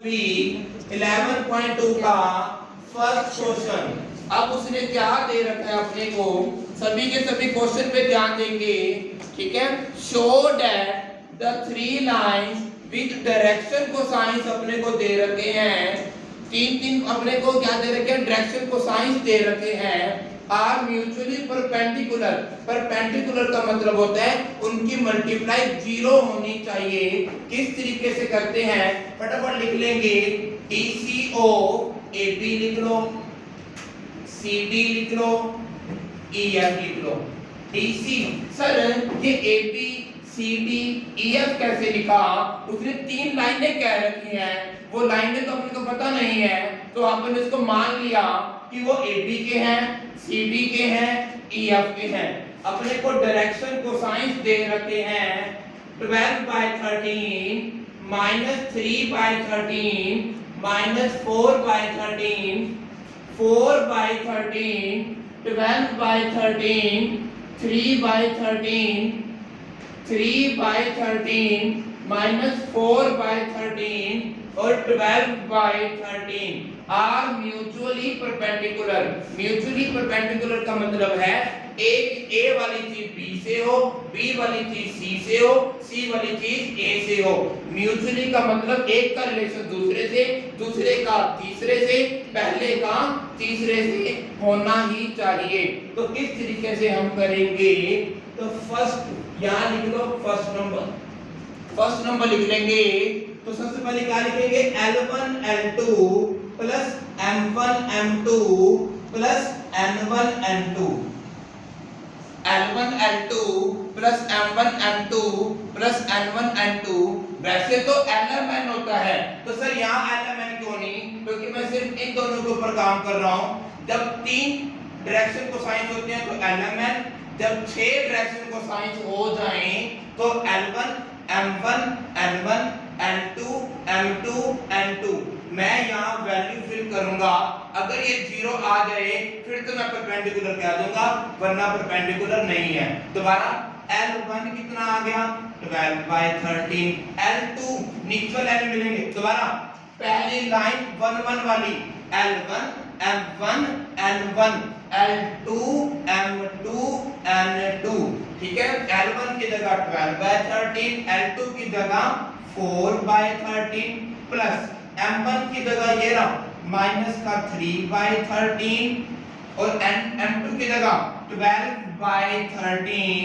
11.2 का first question. अब उसने क्या दे रखा है अपने को, सभी के सभी क्वेश्चन पे ध्यान देंगे, ठीक है। Show that the three lines with direction cosines अपने को दे रखे हैं, तीन अपने को क्या दे रखे हैं, डायरेक्शन कोसाइंस दे रखे हैं, आर म्यूचुअली परपेंडिकुलर। परपेंडिकुलर का मतलब होता है उनकी मल्टीप्लाई जीरो होनी चाहिए। किस तरीके से करते हैं, फटाफट लिख लेंगे। DCO AB लिख लो, CD लिख लो, EF लिख लो। DC सर ये AB CD EF कैसे लिखा, उसने तीन लाइनें कह रखी हैं, वो लाइनें तो अपने को पता नहीं है, तो अपन इसको मान लिया कि वो AB के हैं, CD के हैं, EF के हैं। अपने को डायरेक्शन कोसाइंस दे रखे हैं 12/13 -3/13 -4/13 4/13 12/13 3/13 3/13 -4/13 और 12/13 are mutually perpendicular. Mutually perpendicular का मतलब है एक ए वाली चीज बी से हो, बी वाली चीज सी से हो, सी वाली चीज ए से हो। म्यूचुअली का मतलब एक का रिलेशन दूसरे से, दूसरे का तीसरे से, पहले का तीसरे से होना ही चाहिए। तो किस तरीके से हम करेंगे, तो फर्स्ट यहां लिख लो, फर्स्ट नंबर लिख लेंगे। तो सबसे पहले क्या लिखेंगे, L1 L2 plus M1 M2 plus N1 N2, L1 L2 plus M1 M2 plus N1 N2। वैसे तो LMN होता है, तो सर यहाँ LMN क्यों नहीं, क्योंकि मैं सिर्फ इन दोनों के ऊपर काम कर रहा हूँ। जब तीन डायरेक्शन कोसाइंस होते हैं तो LMN, जब 6 डायरेक्शन कोसाइंस हो जाएं तो L1 M1 N1 N2 M2 N2। मैं यहाँ वैल्यू फिल करूंगा, अगर ये 0 आ जाए फिर तो मैं परपेंडिकुलर कह दूंगा, वरना परपेंडिकुलर नहीं है। दोबारा L1 कितना आ गया 12/13, L2 नीचे लाइन मिलेंगे। दोबारा पहली लाइन 1 1 वाली L1 M1 N1 L2 M2 N2, ठीक है। L1 की जगह 12/13, L2 की जगह 4/13 प्लस M1 की जगह ये रहा माइनस का 3/13 और M2 की जगह 12/13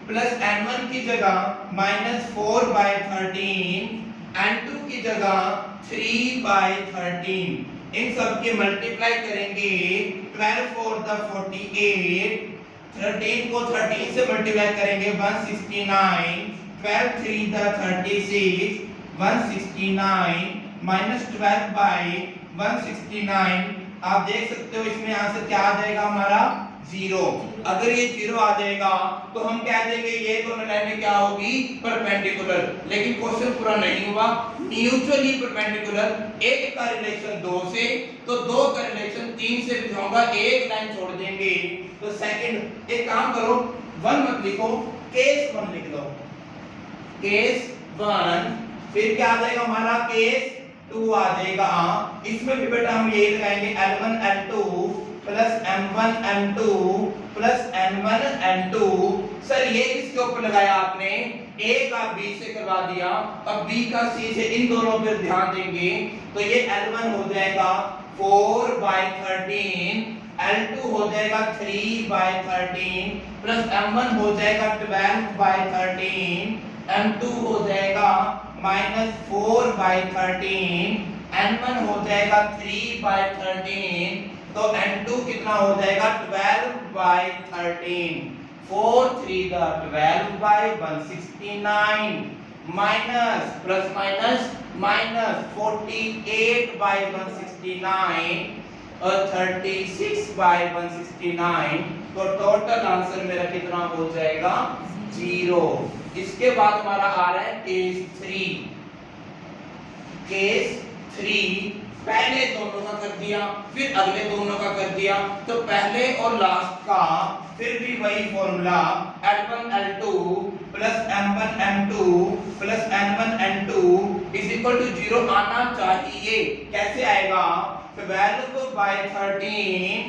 प्लस N1 की जगह माइनस 4/13, N2 की जगह 3/13। इन सब की मल्टीप्लाई करेंगे, 12 4 48, 13 को 13 से मल्टीप्लाई करेंगे 169, 12 3 36 169 माइनस 12/169। आप देख सकते हो इसमें यहां से क्या आ जाएगा हमारा 0। अगर ये 0 आ जाएगा तो हम कह देंगे ये दोनों लाइनें क्या होगी, परपेंडिकुलर। लेकिन क्वेश्चन पूरा नहीं हुआ। म्यूचुअली परपेंडिकुलर, एक का रिलेशन 2 से, तो 2 का रिलेशन 3 से दिखाऊंगा, एक लाइन छोड़ देंगे। तो सेकंड एक काम करो, 1 मत लिखो, केस 1 लिख लो, केस 1। फिर क्या आ जाएगा हमारा, केस 2 आ जाएगा। इसमें भी बेटा हम ये लगाएंगे L1 L2 plus M1 M2 plus N1 N2। Sir ये किसके ऊपर लगाया आपने, A का B से करवा दिया, अब B का C से, इन दोनों पर ध्यान देंगे। तो ये L1 हो जाएगा 4/13, L2 हो जाएगा 3/13 प्लस M1 हो जाएगा 12/13, M2 हो जाएगा माइनस 4/13, N1 हो जाएगा 3/13, तो N2 कितना हो जाएगा 12/13। 4 3 12/169 माइनस प्लस माइनस माइनस 48/169 और 36/169। तो टोटल आंसर मेरा कितना हो जाएगा 0। इसके बाद हमारा आ रहा है केस 3। केस 3 पहले दोनों का कर दिया, फिर अगले दोनों का कर दिया, तो पहले और लास्ट का फिर भी वही formula, L1 L2 plus M1 M2 plus N1 N2 is equal to 0 आना चाहिए। कैसे आएगा? 12 by 13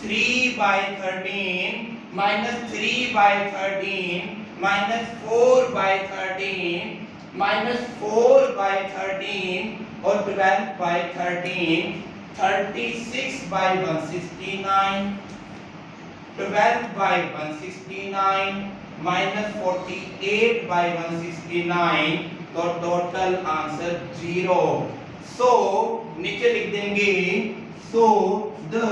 3 by 13 minus 3 by 13 minus 4 by 13 minus 4 by 13 और 12 by 13 36 by 169 12 by 169 minus 48 by 169 तो टोटल आंसर 0। सो नीचे लिख देंगे so the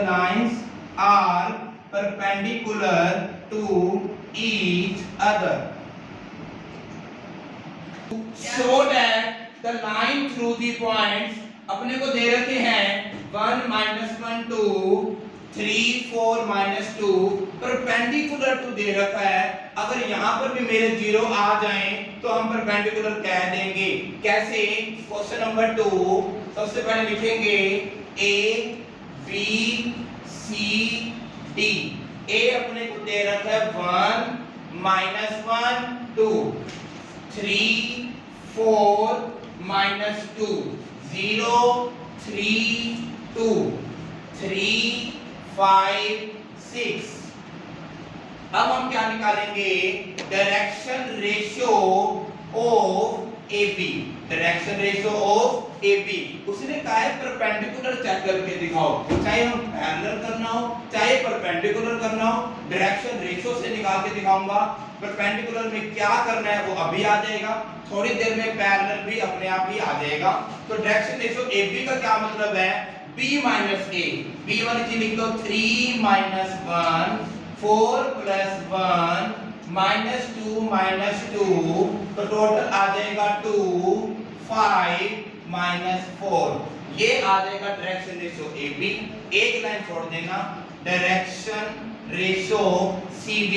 lines are perpendicular to each other show that the line through the points अपने को दे रखे हैं 1 -1 2 3 4 -2 परपेंडिकुलर टू दे रखा है। अगर यहाँ पर भी मेरे 0 आ जाएं तो हम परपेंडिकुलर कह देंगे। कैसे? क्वेश्चन नंबर 2 सबसे पहले लिखेंगे A B C D। A अपने को दे रखा है 1 -1 2 3 4 -2 0 3 2 3 5 6। अब हम क्या निकालेंगे? Direction ratio of AB। Direction ratio of AB उसने कहा है परपेंडिकुलर चेक करके दिखाओ, चाहे हम पैरेलल करना हो चाहे परपेंडिकुलर करना हो, डायरेक्शन रेशियो से निकाल के दिखाऊंगा। परपेंडिकुलर में क्या करना है वो अभी आ जाएगा, थोड़ी देर में पैरेलल भी अपने आप ही आ जाएगा। तो डायरेक्शन रेशियो AB का क्या मतलब है? B minus A। B1 जी लिख दो 3 minus 1 4 plus 1 minus 2 तो टोटल आ जाएगा 2 5 minus 4। ये आ जाएगा डायरेक्शन रेशियो AB। एक लाइन छोड़ देना डायरेक्शन रेशियो CD।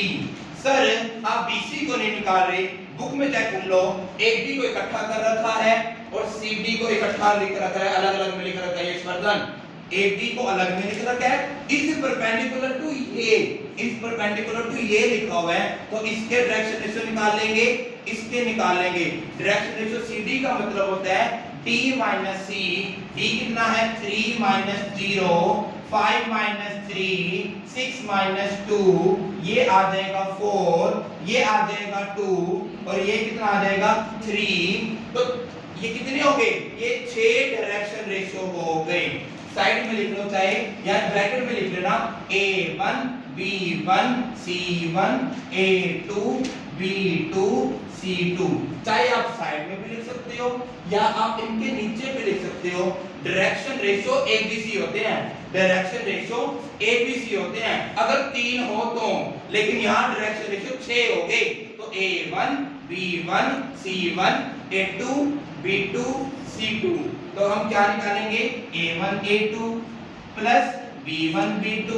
सर आप BC को नहीं निकाल रहे, बुक में चेक कर लो। AB को इकट्ठा कर रखा है और CD को इकट्ठा लिख रखा है, अलग अलग में लिख रखा है। स्पर्धन AB को अलग में लिख रखा है, इस परपेंडिकुलर टू ये, इस परपेंडिकुलर टू ये लिखा हुआ है, तो इसके डायरेक्शन रेशियो निकाल लेंगे, इसके निकाल लेंगे। डायरेक्शन रेशियो CD का मतलब होता है D minus C। D कितना है? 3 minus 0 5 minus 3 6 minus 2, ये आ जाएगा 4, ये आ जाएगा 2 और ये कितना आ जाएगा 3। तो ये कितने हो गए? ये 6 डायरेक्शन रेशियो हो गए। साइड में लिख लो चाहे या ब्रैकेट में लिख लेना A1 B1 C1 A2 B2 C2। चाहे आप साइड में भी लिख सकते हो या आप इनके नीचे भी लिख सकते हो। डायरेक्शन रेशियो ABC होते हैं, डायरेक्शन रेशियो ABC होते हैं अगर 3 हो तो, लेकिन यहाँ डायरेक्शन रेशियो 6 हो गए तो A1 B1 C1 A2 B2 C2। तो हम क्या निकालेंगे? A1 A2 plus B1 B2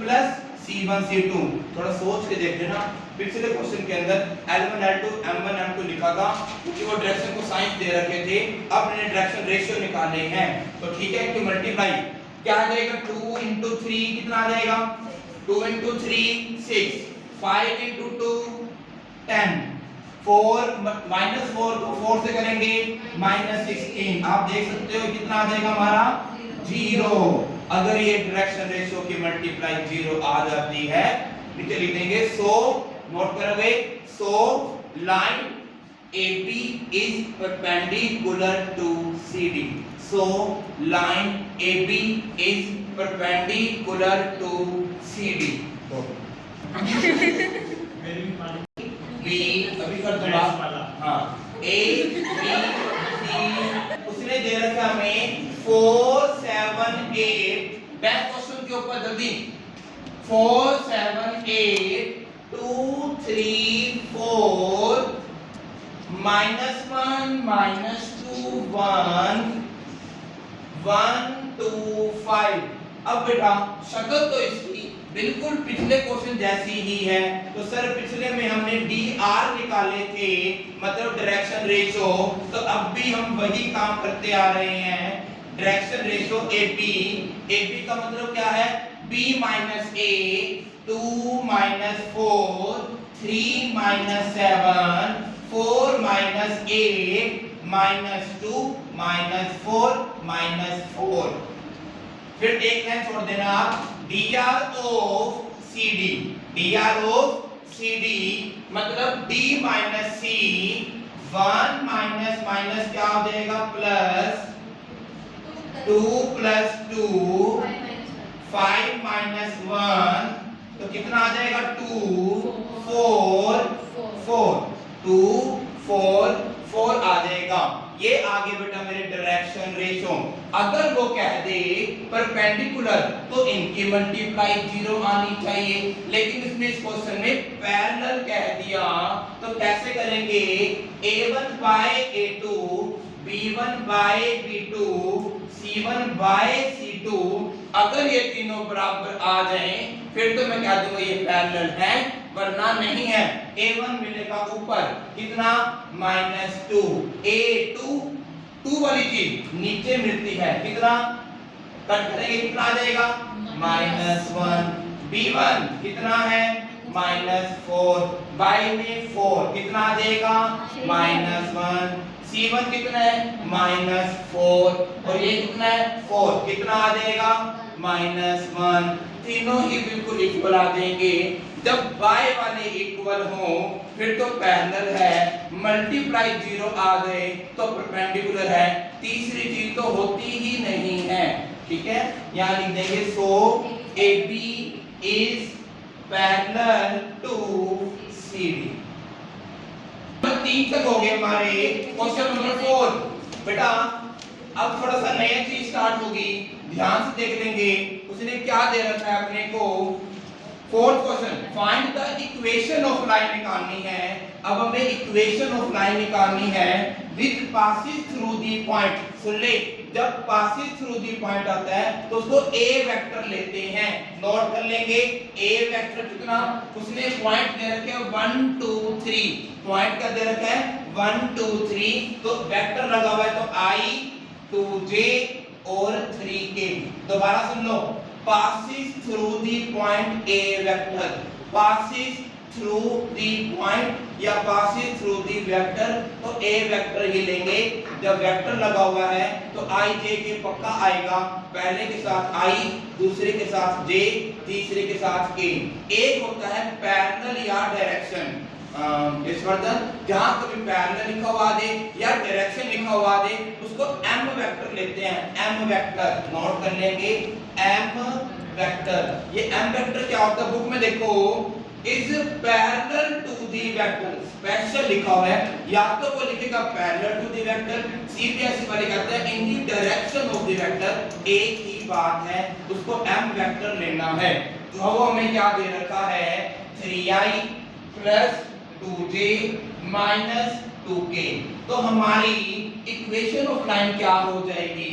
plus C1 C2। थोड़ा सोच के देख लेना, पिछले क्वेश्चन के अंदर L1 L2 M1 M2 लिखा था क्योंकि वो डायरेक्शन को साइंस दे रखे थे, अब मैंने डायरेक्शन रेशियो निकाले हैं। तो ठीक है कि मल्टीप्लाई क्या आ जाएगा? 2 into 3 कितना आ जाएगा? 2 into 3 6 5 into 2 10 4 -4 को 4 से करेंगे -16। आप देख सकते हो कितना आ जाएगा हमारा 0। अगर ये डायरेक्शन रेशियो की मल्टीप्लाई 0 आ जाती है, नीचे लिख देंगे सो, नोट करोगे, so line AB is perpendicular to CD। so line AB is perpendicular to CD। B अभी कर दूंगा। हाँ A B C उसने दे रखा हमें 4 7 8। बैक क्वेश्चन के ऊपर जल्दी 4 7 8 2 3 4 -1 -2 1 1 2 5। अब बेटा शक्ल तो इसकी बिल्कुल पिछले क्वेश्चन जैसी ही है। तो सर पिछले में हमने dr निकाले थे, मतलब डायरेक्शन रेशियो, तो अब भी हम वही काम करते आ रहे हैं। डायरेक्शन रेशियो AB, AB का मतलब क्या है? B minus A 2 minus 4 3 minus 7 4 minus 8 minus 2 minus 4 minus 4। फिर एक लाइन छोड़ देना आप, dr of cd, dr of cd मतलब d minus c, 1 minus minus क्या हो जाएगा प्लस 2 प्लस 2, 5 माइनस 1 तो कितना आ जाएगा 2 4 4 2 4 4 आ जाएगा। ये आगे बेटा मेरे डायरेक्शन रेशो। अगर वो कह दे परपेंडिकुलर तो इनकी मल्टीप्लाई 0 आनी चाहिए, लेकिन इसने इस क्वेश्चन में पैरेलल कह दिया तो कैसे करेंगे, a1 by a2 b1 by b2 c1 by c2। अगर ये तीनों बराबर आ जाएं फिर तो मैं कह दूंगा ये पैरेलल है, वरना नहीं है। a1 मिलेगा ऊपर कितना -2, a2 2 वाली चीज नीचे मिलती है कितना, कट करेंगे कितना आ जाएगा -1, b1 कितना है -4, बाई में 4 कितना आ जाएगा -1, c1 कितना है -4 और ये कितना है 4 कितना आ जाएगा -1। तीनों ही बिल्कुल इक्वल आ जाएंगे। जब y वाले इक्वल हो फिर तो पैरेलल है, मल्टीप्लाई 0 आ गए तो परपेंडिकुलर है, तीसरी चीज तो होती ही नहीं है। ठीक है, यहां लिख देंगे so AB is parallel to CD। तो 3 तक हो गए हमारे क्वेश्चन नंबर 4। बेटा अब थोड़ा सा नया चीज स्टार्ट होगी, ध्यान से देख लेंगे। उसने क्या दे रखा है अपने को, fourth question, find the equation of line निकालनी है। अब हमें इक्वेशन ऑफ लाइन निकालनी है which passes through the point. सुन ले, जब पासिस थ्रू दी पॉइंट आता है तो उसको a वेक्टर लेते हैं, नोट कर लेंगे a वेक्टर कितना, उसने पॉइंट दे रखे हैं 1 2 3, पॉइंट का दे रखा है 1 2 3, तो वेक्टर लगा हुआ है तो i 2j और 3k। दोबारा सुन लो, passes through the point a vector, passes through the point या passes through the vector, तो a वेक्टर ही लेंगे। जब वेक्टर लगा हुआ है तो i j के पक्का आएगा, पहले के साथ i, दूसरे के साथ j, तीसरे के साथ k। एक होता है पैरेलल या डायरेक्शन, इस वर्तन जहां कभी पैरेलल लिखा हुआ दे या डायरेक्शन लिखा हुआ दे उसको m वेक्टर लेते हैं, m वेक्टर नोट कर लेंगे m वेक्टर। ये m वेक्टर क्या होता है, बुक में देखो is parallel to the vector, special लिखा हुआ है, या तो वो लिखेगा parallel to the vector, CBSE वाले कहते हैं in the direction of the vector. एक ही बात है, उसको m वेक्टर लेना है। तो वो हमें क्या दे रखा है 3i plus 2j minus 2k। तो हमारी इक्वेशन ऑफ लाइन क्या हो जाएगी,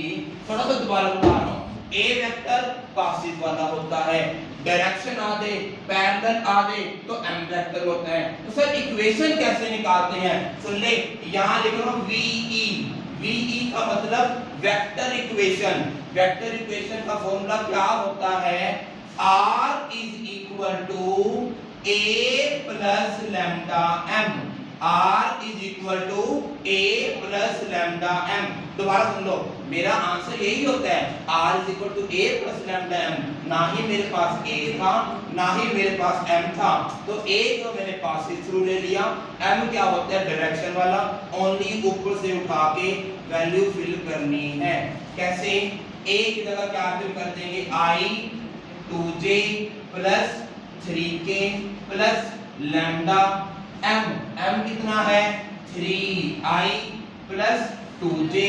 थोड़ा सा दोबारा बता रहा हूं, a वेक्टर पासिस वाला होता है, डायरेक्शन आ दे पैरेलल आ दे तो m वेक्टर होता है। तो सर इक्वेशन कैसे निकालते हैं, सुन ले, यहां लिख रहा हूं VE, VE का मतलब वेक्टर इक्वेशन। वेक्टर इक्वेशन का फॉर्मूला क्या होता है, r is equal to a plus lambda m, r is equal to a plus lambda m। दोबारा सुन लो, मेरा आंसर यही होता है r is equal to a plus lambda m। ना ही मेरे पास a था ना ही मेरे पास m था, तो a को मैंने पास से थ्रू ले लिया, m क्या होता है डायरेक्शन वाला, ओनली ऊपर से उठा के वैल्यू फिल करनी है। कैसे, a की जगह क्या फिल कर देंगे i 2j plus 3k plus lambda m, m कितना है 3i plus 2j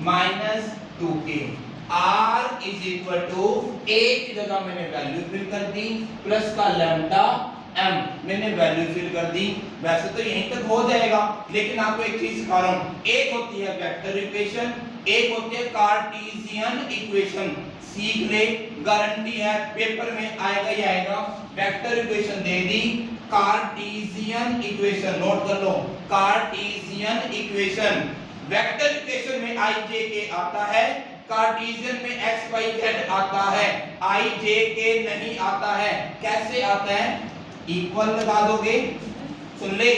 minus 2k। r is equal to a की जगह मैंने वैल्यू फिल कर दी, प्लस का लैम्डा m मैंने वैल्यू फिल कर दी। वैसे तो यहीं तक हो जाएगा, लेकिन आपको एक चीज सिखा रहा हूं, एक होती है वेक्टर इक्वेशन, एक होती है कार्टेशियन इक्वेशन। सीख ले, गारंटी है पेपर में आएगा ही आएगा। वेक्टर इक्वेशन दे दी, कार्टेशियन इक्वेशन नोट कर लो, कार्टेशियन इक्वेशन। वेक्टर इक्वेशन में i j k आता है, कार्टेशियन में x y z आता है, i j k नहीं आता है। कैसे आता है, इक्वल लगा दोगे, सुन ले,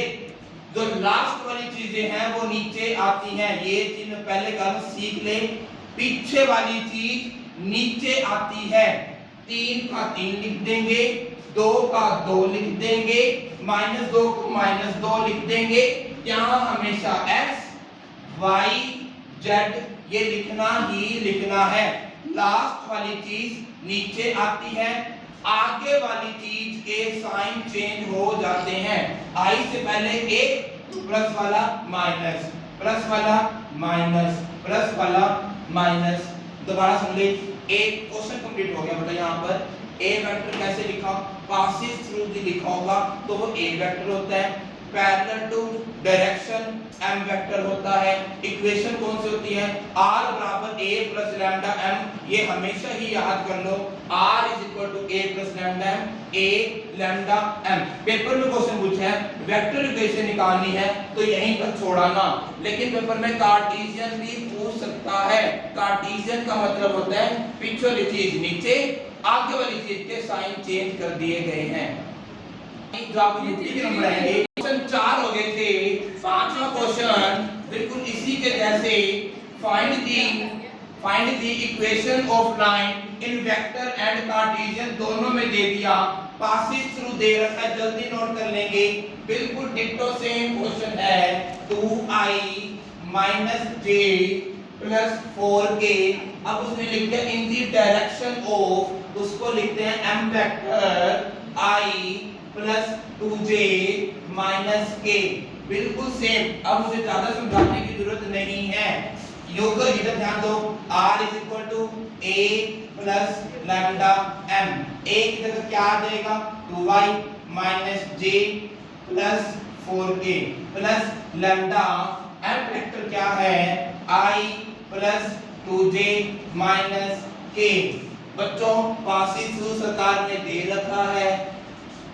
जो लास्ट वाली चीजें हैं वो नीचे आती हैं। ये चीज मैं पहले कहा सीख ले, पीछे वाली चीज नीचे आती है। 3 का 3 लिख देंगे, 2 का 2 लिख देंगे, -2 को -2 लिख देंगे। यहाँ हमेशा x y z ये लिखना ही लिखना है। लास्ट वाली चीज नीचे आती है, आगे वाली चीज के साइन चेंज हो जाते हैं। आई से पहले एक, प्लस वाला माइनस, प्लस वाला माइनस, प्लस वाला माइनस। दोबारा सुन ले, एक क्वेश्चन कंप्लीट हो गया बेटा। यहाँ पर ए वेक्टर कैसे लिखा, पासिस थ्रू दी लिखा होगा तो वो ए वेक्टर होता है। Parallel to direction m vector होता है। इक्वेशन कौन सी होती है, r बराबर a प्लस लैम्डा m। ये हमेशा ही याद कर लो, r is equal to a plus lambda m, a lambda m। Paper में क्वेश्चन पूछा है वेक्टर इक्वेशन निकालनी है तो यहीं पर छोड़ाना, लेकिन पेपर में कार्टेशियन भी पूछ सकता है। कार्टेशियन का मतलब होता है पीछे वाली चीज नीचे, आगे वाली चीज के साइन चेंज कर दिए गए हैं। जो आप ये 3 नंबर आएंगे, क्वेश्चन 4 हो गए थे। पांचवा क्वेश्चन बिल्कुल इसी के जैसे, find the equation of line in vector and Cartesian दोनों में दे दिया, पासिस थ्रू दे रखा है, जल्दी नोट कर लेंगे। बिल्कुल डिट्टो सेम क्वेश्चन है। 2i j plus 4k। अब उसने लिख दिया इन द डायरेक्शन ऑफ, उसको लिखते हैं m vector i plus 2j minus k। बिल्कुल सेम। अब मुझे ज्यादा समझाने की जरूरत नहीं है। योग इधर ध्यान दो, r is equal to a plus lambda m। a की जगह क्या आ जाएगा, 2y minus j plus 4k plus lambda m vector क्या है, i plus 2j minus k। बच्चों पासिस थ्रू सरकार ने दे रखा है।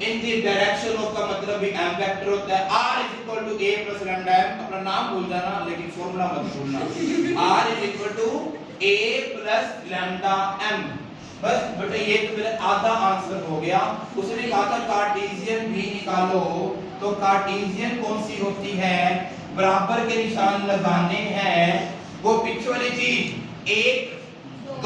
इन द डायरेक्शन ऑफ का मतलब भी m वेक्टर होता है। r is equal to a plus lambda m। अपना नाम भूल जाना लेकिन फॉर्मूला मत भूलना। r is equal to a plus lambda m। बस बेटा ये तो मेरा आधा आंसर हो गया। उसने कहा था कार्टेशियन भी निकालो, तो कार्टेशियन कौन सी होती है, बराबर के निशान लगाने हैं। वो पीछे वाली चीज एक